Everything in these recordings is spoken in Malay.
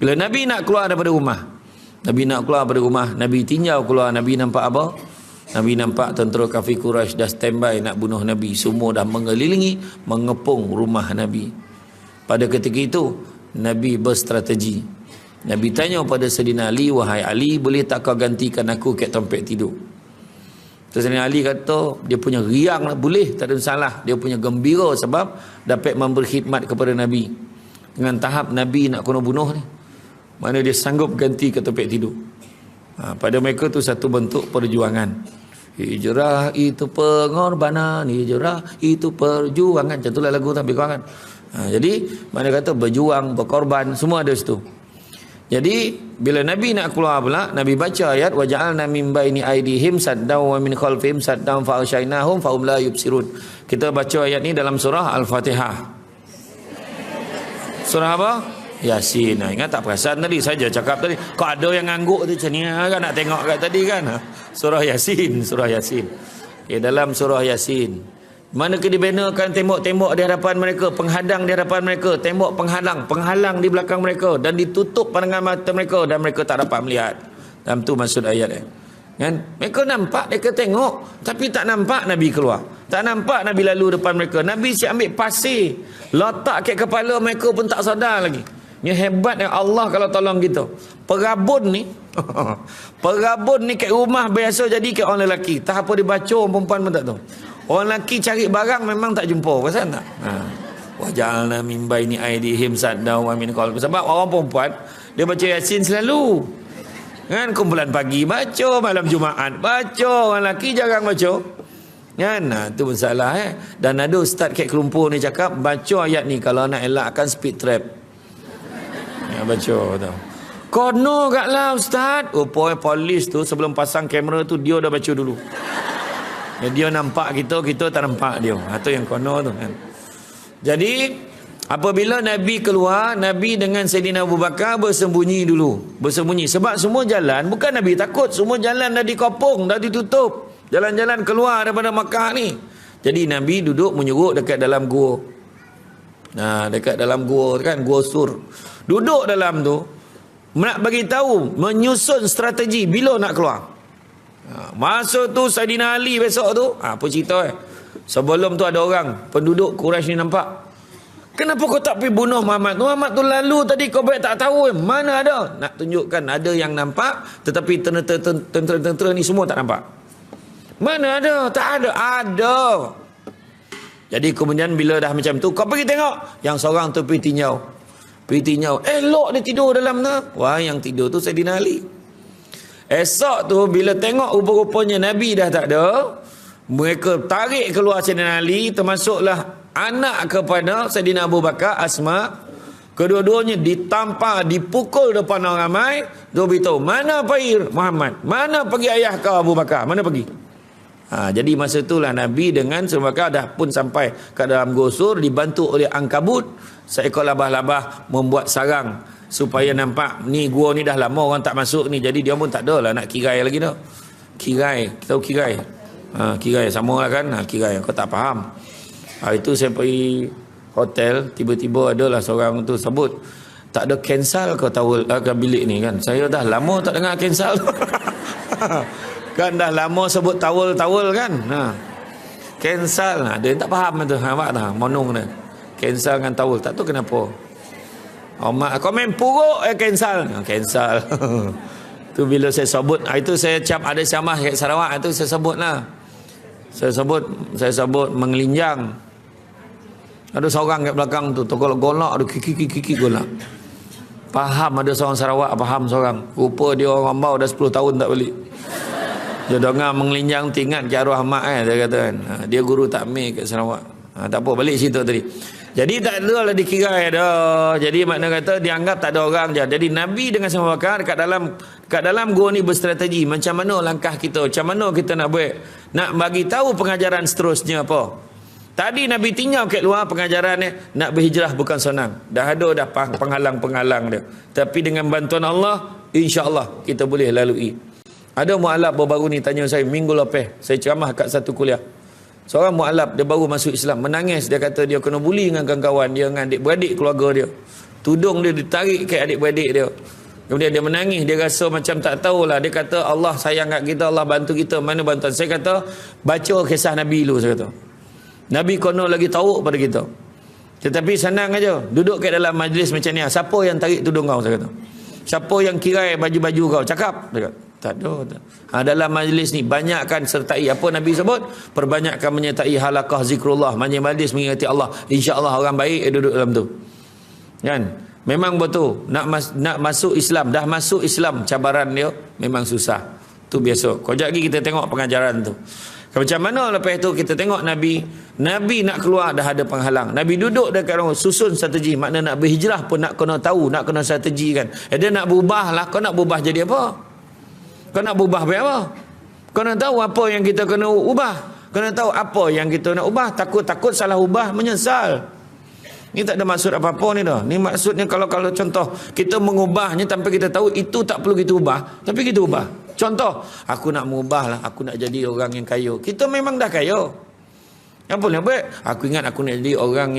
Bila Nabi nak keluar daripada rumah, Nabi tinjau keluar, Nabi nampak apa? Nabi nampak tentera kafir Quraisy dah standby nak bunuh Nabi. Semua dah mengelilingi, mengepung rumah Nabi. Pada ketika itu, Nabi berstrategi. Nabi tanya pada Sayyidina Ali, wahai Ali, boleh tak kau gantikan aku kat tempat tidur? Terus Sayyidina Ali kata, dia punya riang lah, boleh, tak ada masalah. Dia punya gembira sebab dapat memberi khidmat kepada Nabi. Dengan tahap Nabi nak kena bunuh ni, mana dia sanggup ganti ke tempat tidur. Pada mereka tu satu bentuk perjuangan. Hijrah itu pengorbanan, hijrah itu perjuangan. Macam itulah lagu tapi kau kan. Jadi mana kata berjuang, berkorban, semua ada situ. Jadi bila Nabi nak keluar pula, Nabi baca ayat waja'alna min baini aydihim saddan wa min khalfihim saddan fa aghshaynahum fa hum la yubsirun. Kita baca ayat ni dalam surah Al-Fatihah. Surah apa? Yasin. Ingat tak perasan tadi saja cakap tadi. Kau ada yang ngangguk tu macam ni kan, nak tengok kat tadi kan. Surah Yasin, surah Yasin. Dalam surah Yasin. Manakah dibenakan tembok-tembok di hadapan mereka, penghadang di hadapan mereka, tembok penghalang di belakang mereka dan ditutup pandangan mata mereka dan mereka tak dapat melihat. Dalam tu maksud ayat kan? Mereka nampak, mereka tengok, tapi tak nampak Nabi keluar. Tak nampak Nabi lalu depan mereka. Nabi siap ambil pasir, letak kat kepala mereka pun tak sadar lagi. Ni hebat Allah kalau tolong kita. Perabun ni kat rumah biasa jadi kat orang lelaki. Tak apa dibaca, orang perempuan pun tak tahu. Orang lelaki cari barang memang tak jumpa. Perasan tak? Waja'alna min baini aydihim saddan wa min khalfihim. Sebab orang perempuan dia baca Yasin selalu. Kan kumpulan pagi baca, malam Jumaat baca, orang lelaki jarang baca. Kan? Tu masalah Dan ada ustaz kat Kelumpur ni cakap baca ayat ni kalau nak elakkan speed trap. Baca tau. Kono kaklah ustaz. Polis tu sebelum pasang kamera tu dia dah baca dulu. Dia nampak kita tak nampak dia. Itu yang kono tu kan. Jadi apabila Nabi keluar, Nabi dengan Sayyidina Abu Bakar bersembunyi dulu. Bersembunyi. Sebab semua jalan, bukan Nabi takut, semua jalan dah dikopong, dah ditutup. Jalan-jalan keluar daripada Makkah ni. Jadi Nabi duduk menyuruk dekat dalam gua. Dekat dalam gua kan, gua Sur. Duduk dalam tu nak bagi tahu, menyusun strategi bila nak keluar. Masa tu Saidina Ali besok tu, apa cerita sebelum tu ada orang penduduk Quraisy ni nampak, kenapa kau tak pergi bunuh Muhammad? Muhammad tu lalu tadi kau baik tak tahu. Mana ada? Nak tunjukkan ada yang nampak, tetapi tentera-tentera ni semua tak nampak. Mana ada? Tak ada. Ada. Jadi kemudian bila dah macam tu, kau pergi tengok. Yang seorang tu pergi tinjau. Elok dia tidur dalam tu. Wah, yang tidur tu Saidina Ali. Esok tu bila tengok rupa-rupanya Nabi dah tak ada, mereka tarik keluar Saidina Ali, termasuklah anak kepada Saidina Abu Bakar, Asma. Kedua-duanya ditampar, dipukul depan orang ramai. Dia beritahu, mana pergi Muhammad? Mana pergi ayah kau Abu Bakar? Mana pergi? Jadi masa itulah Nabi dengan Abu Bakar dah pun sampai ke dalam gosur, dibantu oleh Ankabut, seekor labah-labah membuat sarang supaya nampak ni gua ni dah lama orang tak masuk ni. Jadi dia pun tak ada lah nak kirai lagi dah. Kirai, kita tahu kirai. Kirai sama lah kan. Kirai, kau tak faham. Itu saya pergi hotel, tiba-tiba adalah seorang tu sebut, tak ada cancel kau towel ke bilik ni kan. Saya dah lama tak dengar cancel. Kan dah lama sebut towel kan. Cancel. Dia tak faham tu. Nampak tak? Monong dia. Cancel dengan towel. Tak tahu kenapa. Komen puruk cancel. Cancel. Tu bila saya sebut, itu saya ada ceramah kat Sarawak, itu saya sebut lah. Saya sebut mengelinjang. Ada seorang kat belakang tu, golak ada kiki golak. Faham ada seorang Sarawak, faham seorang. Rupa dia orang Rambau dah 10 tahun tak balik. Dia dengar mengelinjang tingat ke arwah mak dia kata kan. Dia guru takmir kat Sarawak. Tak apa, balik cerita tadi. Jadi tak ada lah dikira dah. Jadi makna kata dianggap tak ada orang je. Jadi Nabi dengan Abu Bakar kat dalam gua ni berstrategi macam mana langkah kita, macam mana kita nak buat, nak bagi tahu pengajaran seterusnya apa. Tadi Nabi tinjau kat luar pengajarannya, nak berhijrah bukan senang. Dah ada penghalang-penghalang dia. Tapi dengan bantuan Allah, insya-Allah kita boleh lalui. Ada mualaf baru ni tanya saya minggu lepas, saya ceramah kat satu kuliah. Seorang mualaf dia baru masuk Islam, menangis, dia kata dia kena buli dengan kawan-kawan dia, dengan adik-beradik keluarga dia. Tudung dia ditarik ke adik-beradik dia. Kemudian dia menangis, dia rasa macam tak tahulah. Dia kata Allah sayang kat kita, Allah bantu kita. Mana bantuan? Saya kata baca kisah Nabi dulu, saya kata. Nabi konon lagi tahu pada kita. Tetapi senang aja, duduk kat dalam majlis macam ni. Siapa yang tarik tudung kau, saya kata? Siapa yang kirai baju-baju kau? Cakap. Dia kata, tak ada. Dalam majlis ni banyakkan sertai apa Nabi sebut? Perbanyakkan menyertai halaqah zikrullah, majlis mengingati Allah. Insya-Allah orang baik duduk dalam tu. Kan? Memang betul nak masuk Islam, dah masuk Islam cabaran dia memang susah. Tu biasa. Kejap lagi kita tengok pengajaran tu. Macam mana lepas tu kita tengok Nabi nak keluar dah ada penghalang. Nabi duduk dekat orang susun strategi. Makna nak berhijrah pun nak kena tahu, nak kena strategi kan. Dia nak berubah lah. Kau nak berubah jadi apa? Kau nak berubah bagi apa? Kau nak tahu apa yang kita kena ubah. Kau nak tahu apa yang kita nak ubah. Takut salah ubah menyesal. Ni tak ada maksud apa-apa ni dah. Ni maksudnya kalau contoh kita mengubahnya tanpa kita tahu itu tak perlu kita ubah, tapi kita ubah. Contoh, aku nak mengubah lah, aku nak jadi orang yang kaya. Kita memang dah kaya. Apa boleh buat? Aku ingat aku nak jadi orang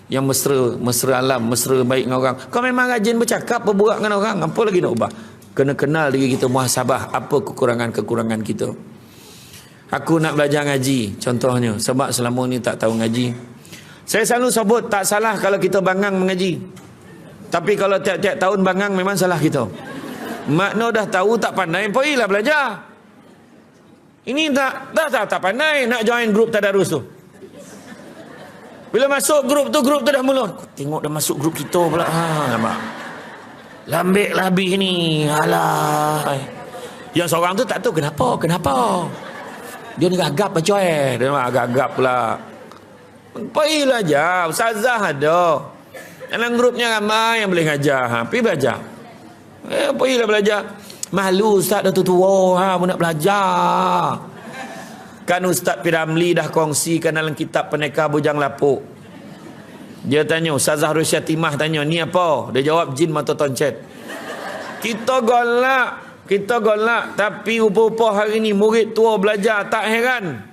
yang mesra alam, mesra baik dengan orang. Kau memang rajin bercakap, berbual dengan orang. Apa lagi nak ubah? Kena kenal diri kita, muhasabah apa kekurangan-kekurangan kita. Aku nak belajar ngaji contohnya, sebab selama ni tak tahu ngaji. Saya selalu sebut tak salah kalau kita bangang mengaji. Tapi kalau tiap-tiap tahun bangang memang salah kita. Makna dah tahu tak pandai, pergilah belajar. Ini tak pandai nak join grup tadarus tu. Bila masuk grup tu dah mula. Tengok dah masuk grup kita pula. Nampak. Lambik labih ni. Alah. Yang seorang tu tak tahu kenapa. Dia ni gagap baca Dia agak-agap pula. Pergilah aja, ustazah ada. Dalam grupnya ramai yang boleh ngajar. Pergi belajar. Pergilah belajar. Malu ustaz dah tua pun nak belajar. Kan Ustaz Piramli dah kongsikan dalam kitab Peneka Bujang Lapuk. Dia tanya, Ustazah Rusyah Timah tanya, ni apa? Dia jawab jin mata toncet. Kita golak. Tapi rupa-rupa hari ni murid tua belajar, tak heran.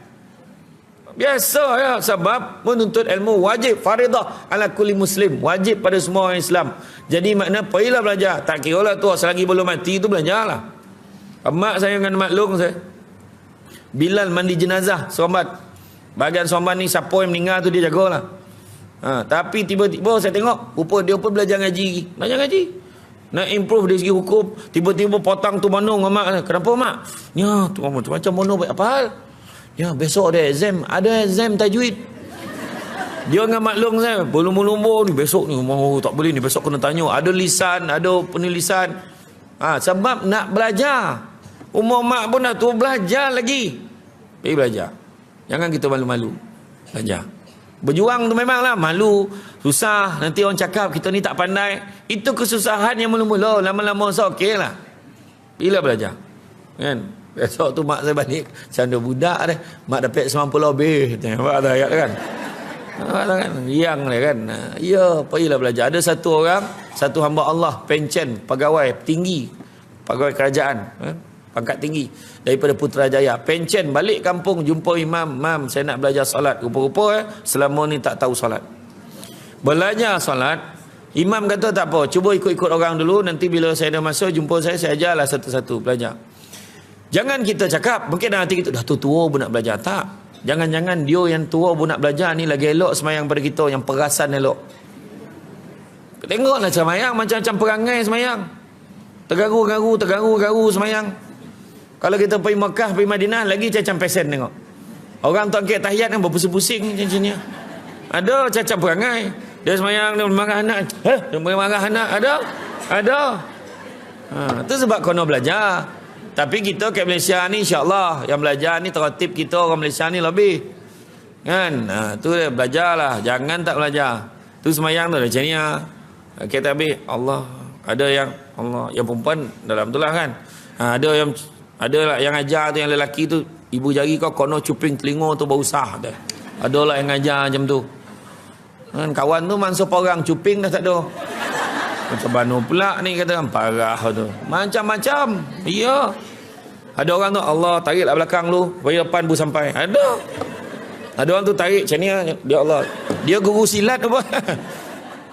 Biasa ya, sebab menuntut ilmu wajib faridah ala kulli muslim, wajib pada semua orang Islam. Jadi makna pergilah belajar. Tak kira lah tua, selagi belum mati tu belajarlah. Mak saya dengan mak long saya, Bilal mandi jenazah sombat. Bahagian sombat ni siapa yang meninggal tu dia jagalah. Tapi tiba-tiba saya tengok rupa dia pun belajar ngaji. Nak improve dari segi hukum. Tiba-tiba potang tu manung mak. Kenapa mak? Ya tu macam mono baik apa hal? Ya besok ada exam tajwid. Dia dengan maklum saya, berlumba-lumba ni besok ni tak boleh ni, besok kena tanya, ada lisan, ada penilisan. Sebab nak belajar. Umur mak pun dah tu belajar lagi. Pergi belajar. Jangan kita malu-malu. Belajar. Berjuang tu memanglah malu, susah, nanti orang cakap kita ni tak pandai. Itu kesusahan yang mula-mula, lama-lama okeylah. Bila belajar. Kan? Besok tu mak saya balik canda budak dah. Mak dapat 90 lebih. Nampak tak ayat kan? Nampak tak kan? Yang dia kan. Ya, pergilah belajar. Ada satu orang, satu hamba Allah, pencen, pegawai tinggi, pegawai kerajaan, pangkat tinggi daripada Putrajaya. Pencen balik kampung jumpa imam, "Mam, saya nak belajar solat." Rupa-rupa selama ni tak tahu solat. Belajar solat, imam kata tak apa, cuba ikut-ikut orang dulu, nanti bila saya dah masuk jumpa saya ajarlah satu-satu belajar. Jangan kita cakap, mungkin dalam hati kita, dah tua pun nak belajar. Tak. Jangan-jangan dia yang tua pun nak belajar ni lagi elok semayang pada kita, yang perasan elok. Tengoklah semayang, macam-macam perangai semayang. Tergaru semayang. Kalau kita pergi Mekah, pergi Madinah, lagi macam pesen tengok. Orang tu angkat tahiyat kan berpusing-pusing macam ni. Ada macam perangai. Dia semayang, dia marah anak. Dia marah anak. Ada. Itu sebab kono belajar. Tapi kita kat Malaysia ni insya-Allah yang belajar ni tertib kita orang Malaysia ni lebih. Kan? Tu dia belajarlah, jangan tak belajar. Tu semayang tu macam ni kita habis Allah. Ada yang Allah, yang perempuan dalam tu lah kan. Ada lah yang ajar tu, yang lelaki tu ibu jari kau kono cuping telinga tu bau sah dah. Ada lah yang ajar macam tu. Kan kawan tu mangsa orang cuping dah tak ada. Macam mana pula ni kata kan, parah tu. Macam-macam. Ya. Ada orang tu Allah tariklah belakang lu, bagi depan bu sampai. Ada orang tu tarik macam ni, dia Allah. Dia guru silat apa?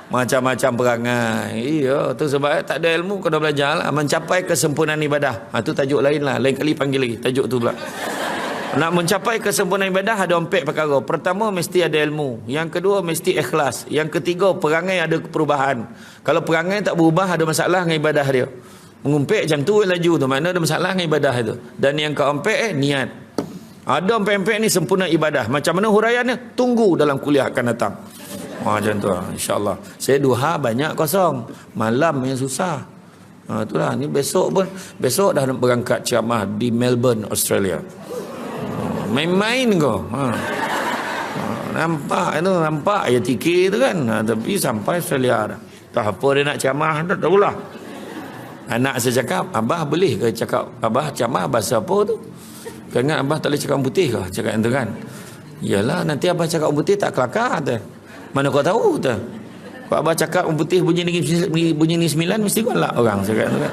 Macam-macam perangai. Iya, tu sebab tak ada ilmu kena belajar lah. Mencapai kesempurnaan ibadah. Tu tajuk lain lah. Lain kali panggil lagi tajuk tu pula. Nak mencapai kesempurnaan ibadah ada 4 perkara. Pertama, mesti ada ilmu. Yang kedua, mesti ikhlas. Yang ketiga, perangai ada perubahan. Kalau perangai tak berubah, ada masalah dengan ibadah dia. Mengumpik macam tu laju tu, mana ada masalah dengan ibadah itu. Dan yang keempat, niat. Ada 4 ni sempurna ibadah. Macam mana huraiannya? Tunggu dalam kuliah akan datang. Macam tu, insyaAllah. Saya duha banyak kosong. Malam yang susah. Itulah, ni besok dah nak berangkat ceramah di Melbourne, Australia. Main-main kau. Nampak ya tiket tu kan. Tapi sampai Australia dah. Tak apa dia nak ceramah, tak tahulah. Anak saya cakap, abah boleh ke cakap, abah ceramah bahasa apa tu? Kau ingat abah tak boleh cakap putih ke? Cakap yang tu kan. Yalah, nanti abah cakap putih tak kelakar tu. Mana kau tahu tu? Kalau abah cakap putih bunyi ni 9, mesti kau lah orang cakap tu kan.